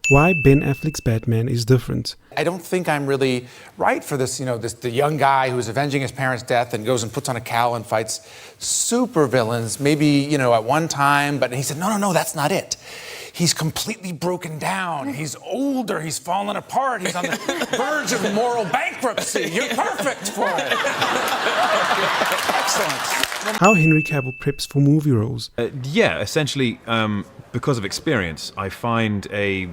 Why Ben Affleck's Batman is different. I don't think I'm really right for this, the young guy who's avenging his parents' death and goes and puts on a cowl and fights super villains, maybe, at one time, but he said, no, that's not it. He's completely broken down. He's older. He's fallen apart. He's on the verge of moral bankruptcy. You're perfect for it. Excellent. How Henry Cavill preps for movie roles. Essentially, because of experience, I find a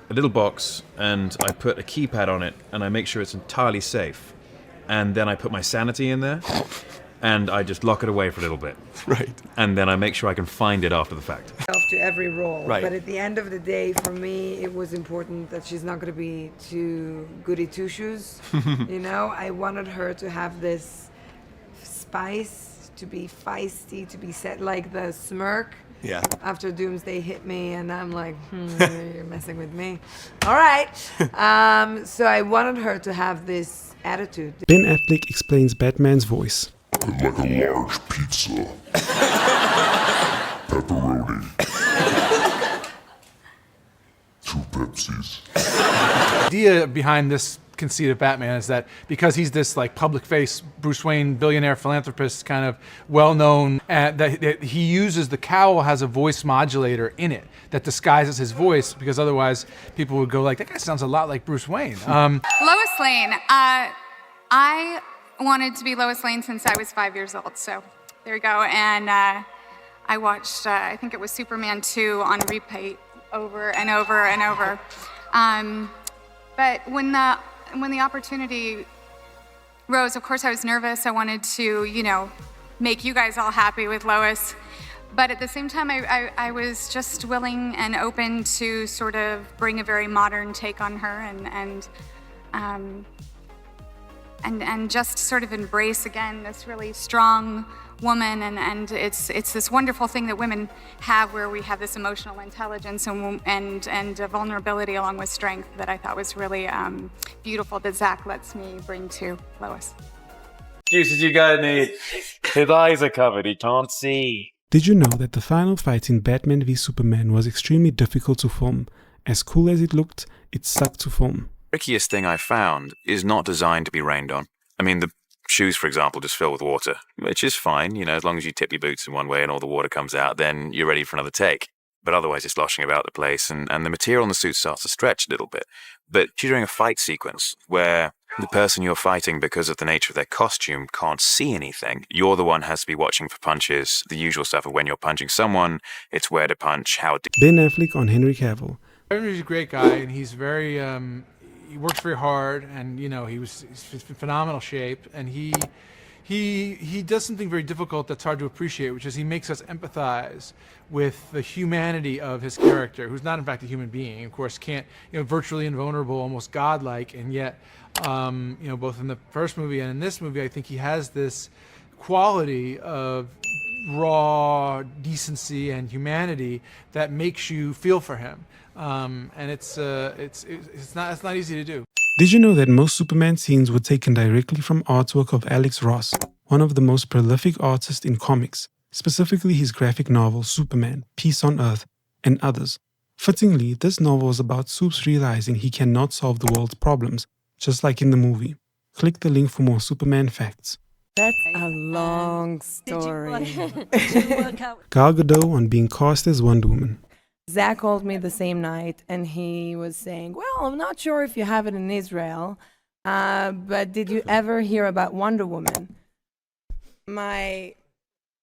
little box and I put a keypad on it and I make sure it's entirely safe. And then I put my sanity in there and I just lock it away for a little bit. Right. And then I make sure I can find it after the fact. To every role. Right. But at the end of the day, for me, it was important that she's not going to be too goody two-shoes. I wanted her to have this spice, to be feisty, to be set like the smirk. Yeah. After Doomsday hit me, and I'm like, you're messing with me. All right. So I wanted her to have this attitude. Ben Affleck explains Batman's voice. I'd like a large pizza. Pepperoni. 2 Pepsis. The idea behind this conceit of Batman is that because he's this public face Bruce Wayne billionaire philanthropist kind of well-known, that he uses the cowl has a voice modulator in it that disguises his voice, because otherwise people would go like, that guy sounds a lot like Bruce Wayne. Lois Lane. I wanted to be Lois Lane since I was 5 years old, so there you go. And I watched I think it was Superman 2 on repeat over and over and over. But when the opportunity rose, of course I was nervous. I wanted to, make you guys all happy with Lois. But at the same time, I was just willing and open to sort of bring a very modern take on her and just sort of embrace again this really strong woman, and it's this wonderful thing that women have, where we have this emotional intelligence and vulnerability along with strength that I thought was really beautiful that Zach lets me bring to Lois. Juices, you got any? His eyes are covered, he can't see. Did you know that the final fight in Batman v Superman was extremely difficult to film? As cool as it looked, it sucked to film. The trickiest thing I found is not designed to be rained on. I mean, the shoes, for example, just fill with water, which is fine, as long as you tip your boots in one way and all the water comes out, then you're ready for another take. But otherwise, it's sloshing about the place, and the material on the suit starts to stretch a little bit. But during a fight sequence where the person you're fighting, because of the nature of their costume, can't see anything, you're the one who has to be watching for punches, the usual stuff of when you're punching someone, it's where to punch, how deep. Ben Affleck on Henry Cavill. Henry's a great guy, and he's very, he works very hard, and he's in phenomenal shape, and he does something very difficult that's hard to appreciate, which is he makes us empathize with the humanity of his character, who's not in fact a human being, of course, can't, virtually invulnerable, almost godlike, and yet, both in the first movie and in this movie, I think he has this quality of raw decency and humanity that makes you feel for him, and it's not easy to do. Did you know that most Superman scenes were taken directly from artwork of Alex Ross, one of the most prolific artists in comics, specifically his graphic novel Superman, Peace on Earth, and others? Fittingly, this novel is about Supes realizing he cannot solve the world's problems, just like in the movie. Click the link for more Superman facts. That's a long story. Gal Gadot on being cast as Wonder Woman. Zach called me the same night, and he was saying, well, I'm not sure if you have it in Israel, but did you ever hear about Wonder Woman? I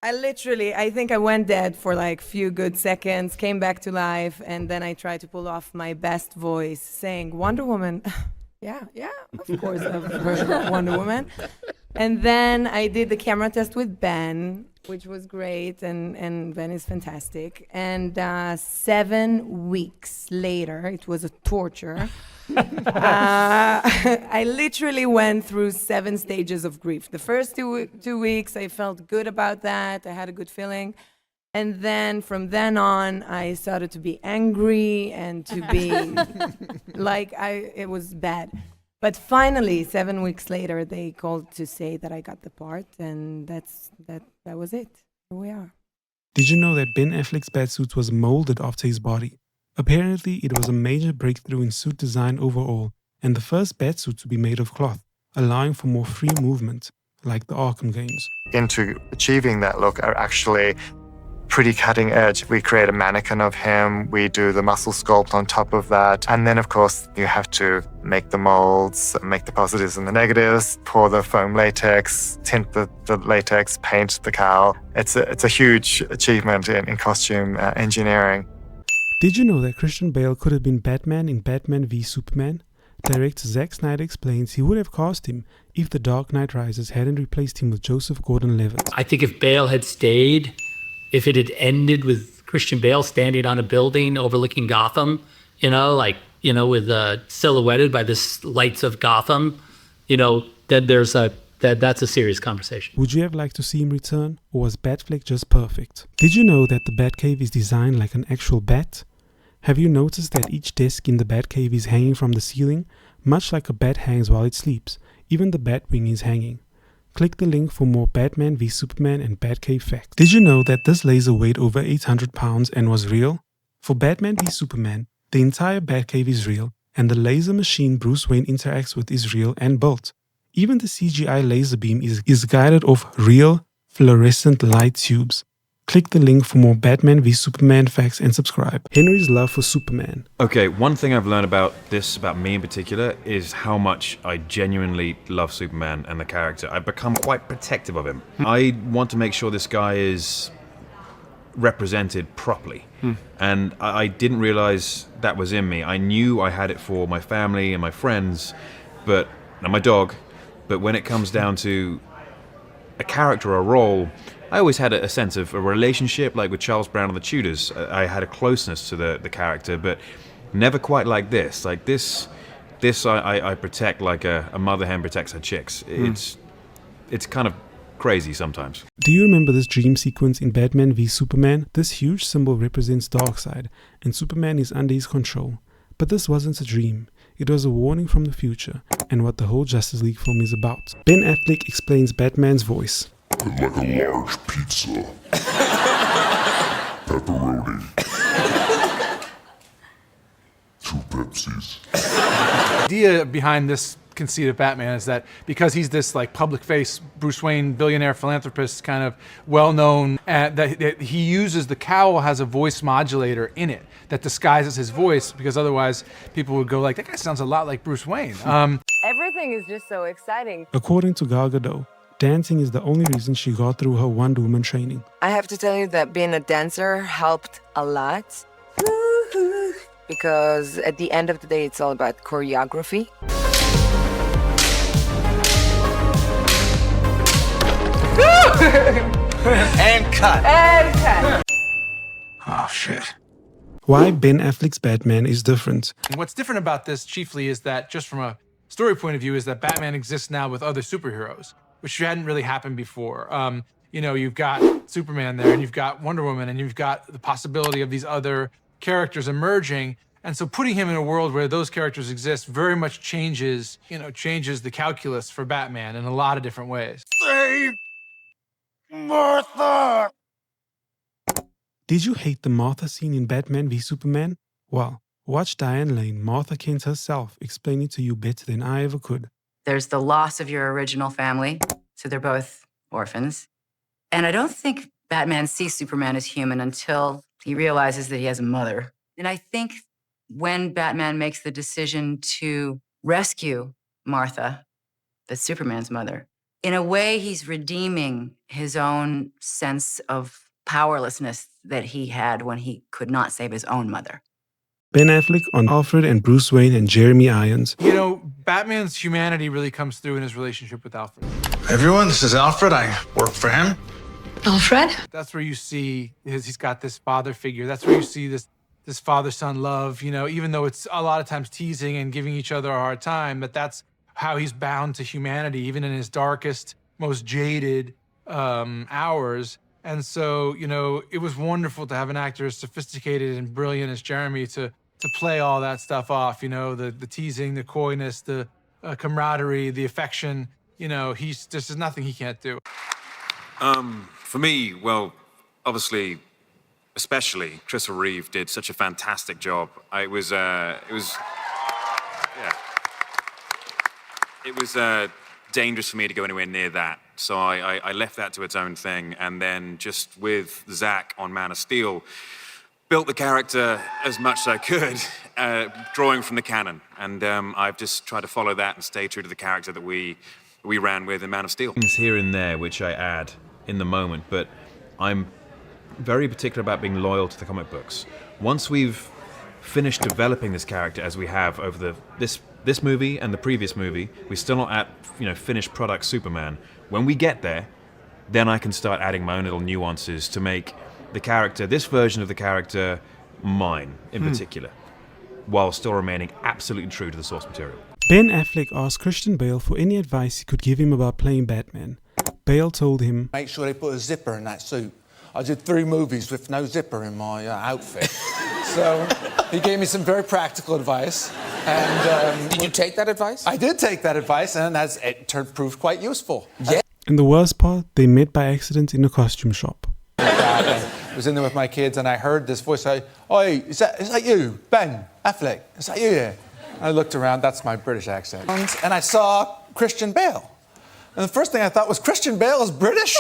think I went dead for a few good seconds, came back to life, and then I tried to pull off my best voice saying, Wonder Woman. yeah, of course I've heard about Wonder Woman. And then I did the camera test with Ben, which was great, and Ben is fantastic. And 7 weeks later, it was a torture. I literally went through 7 stages of grief. The first 2 weeks, I felt good about that. I had a good feeling. And then from then on, I started to be angry and to be it was bad. But finally, 7 weeks later, they called to say that I got the part, and that was it. Here we are. Did you know that Ben Affleck's batsuit was molded after his body? Apparently, it was a major breakthrough in suit design overall, and the first Batsuit to be made of cloth, allowing for more free movement, like the Arkham games. Into achieving that look are actually pretty cutting edge. We create a mannequin of him, we do the muscle sculpt on top of that, and then of course you have to make the molds, make the positives and the negatives, pour the foam latex, tint the latex, paint the cowl. It's a huge achievement in costume engineering. Did you know that Christian Bale could have been Batman in Batman v Superman? Director Zack Snyder explains he would have cast him if The Dark Knight Rises hadn't replaced him with Joseph Gordon-Levitt. I think if Bale had stayed, if it had ended with Christian Bale standing on a building overlooking Gotham, with silhouetted by the lights of Gotham, then that's a serious conversation. Would you have liked to see him return, or was Batfleck just perfect? Did you know that the Batcave is designed like an actual bat? Have you noticed that each desk in the Batcave is hanging from the ceiling, much like a bat hangs while it sleeps? Even the Batwing is hanging. Click the link for more Batman v Superman and Batcave facts. Did you know that this laser weighed over 800 pounds and was real? For Batman v Superman, the entire Batcave is real, and the laser machine Bruce Wayne interacts with is real and built. Even the CGI laser beam is guided off real fluorescent light tubes. Click the link for more Batman v Superman facts and subscribe. Henry's love for Superman. Okay, one thing I've learned about me in particular, is how much I genuinely love Superman and the character. I've become quite protective of him. I want to make sure this guy is represented properly. And I didn't realize that was in me. I knew I had it for my family and my friends, and my dog, but when it comes down to a character or a role, I always had a sense of a relationship, like with Charles Brown and the Tudors. I had a closeness to the character, but never quite like this. Like this I protect like a mother hen protects her chicks. It's kind of crazy sometimes. Do you remember this dream sequence in Batman v Superman? This huge symbol represents Darkseid, and Superman is under his control. But this wasn't a dream. It was a warning from the future, and what the whole Justice League film is about. Ben Affleck explains Batman's voice. Like a large pizza. Pepperoni. 2 Pepsis. The idea behind this conceit of Batman is that because he's this like public face, Bruce Wayne, billionaire philanthropist, kind of well-known, that he uses the cowl has a voice modulator in it that disguises his voice, because otherwise people would go like, that guy sounds a lot like Bruce Wayne. Everything is just so exciting. According to Gal Gadot, dancing is the only reason she got through her Wonder Woman training. I have to tell you that being a dancer helped a lot. Because at the end of the day, it's all about choreography. And cut. And cut. Oh, shit. Why Ben Affleck's Batman is different. And what's different about this chiefly is that, just from a story point of view, is that Batman exists now with other superheroes, which hadn't really happened before. You've got Superman there, and you've got Wonder Woman, and you've got the possibility of these other characters emerging. And so putting him in a world where those characters exist very much changes the calculus for Batman in a lot of different ways. Save Martha! Did you hate the Martha scene in Batman v Superman? Well, watch Diane Lane, Martha Kent herself, explain it to you better than I ever could. There's the loss of your original family, so they're both orphans. And I don't think Batman sees Superman as human until he realizes that he has a mother. And I think when Batman makes the decision to rescue Martha, that's Superman's mother, in a way he's redeeming his own sense of powerlessness that he had when he could not save his own mother. Ben Affleck on Alfred and Bruce Wayne and Jeremy Irons. Batman's humanity really comes through in his relationship with Alfred. Everyone, this is Alfred. I work for him. Alfred? That's where you see he's got this father figure. That's where you see this father-son love, even though it's a lot of times teasing and giving each other a hard time, but that's how he's bound to humanity, even in his darkest, most jaded hours. And so, it was wonderful to have an actor as sophisticated and brilliant as Jeremy to play all that stuff off, the teasing, the coyness, the camaraderie, the affection. There's nothing he can't do. For me, well, obviously, especially Christopher Reeve did such a fantastic job. It was dangerous for me to go anywhere near that. So I left that to its own thing, and then just with Zach on Man of Steel, built the character as much as I could, drawing from the canon. And I've just tried to follow that and stay true to the character that we ran with in Man of Steel. Things here and there which I add in the moment, but I'm very particular about being loyal to the comic books. Once we've finished developing this character as we have over this movie and the previous movie, we're still not at finished product Superman. When we get there, then I can start adding my own little nuances to make the character, this version of the character, mine in particular, while still remaining absolutely true to the source material. Ben Affleck asked Christian Bale for any advice he could give him about playing Batman. Bale told him, Make sure they put a zipper in that suit. I did 3 movies with no zipper in my outfit. So he gave me some very practical advice. And did you take that advice? I did take that advice, and proved quite useful. Yeah. And the worst part, they met by accident in a costume shop. I was in there with my kids, and I heard this voice say, "Oi, is that you, Ben Affleck? Is that you here?" And I looked around. That's my British accent. And I saw Christian Bale. And the first thing I thought was, Christian Bale is British?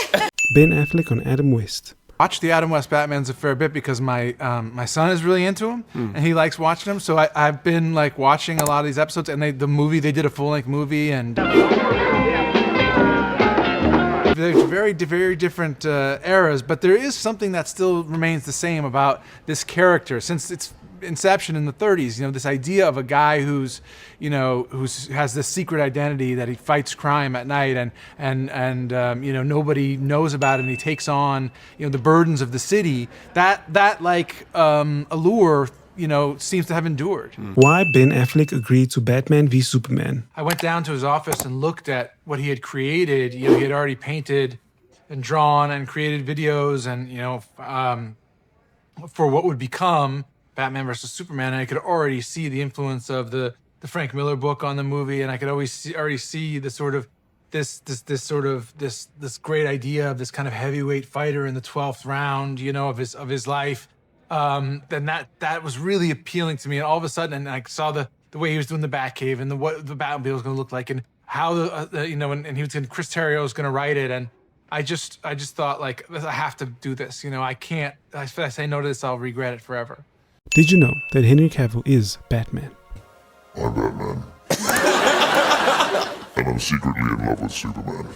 Ben Affleck on Adam West. Watch the Adam West Batmans a fair bit because my son is really into him and he likes watching them. So I've been like watching a lot of these episodes, and they did a full-length movie, and they're very, very different eras, but there is something that still remains the same about this character since its inception in the 30s. This idea of a guy who's has this secret identity that he fights crime at night, and nobody knows about it, and he takes on the burdens of the city. That allure seems to have endured. Why Ben Affleck agreed to Batman v Superman. I went down to his office and looked at what he had created. He had already painted and drawn and created videos, and for what would become Batman versus Superman. And I could already see the influence of the Frank Miller book on the movie, and I could already see the sort of this great idea of this kind of heavyweight fighter in the 12th round, of his life. Then that was really appealing to me, and all of a sudden, and I saw the way he was doing the Batcave, and what the Batmobile was going to look like, and how and he was Chris Terrio was going to write it, and I just thought, like, I have to do this. I can't. If I say no to this, I'll regret it forever. Did you know that Henry Cavill is Batman? I'm Batman. And I'm secretly in love with Superman.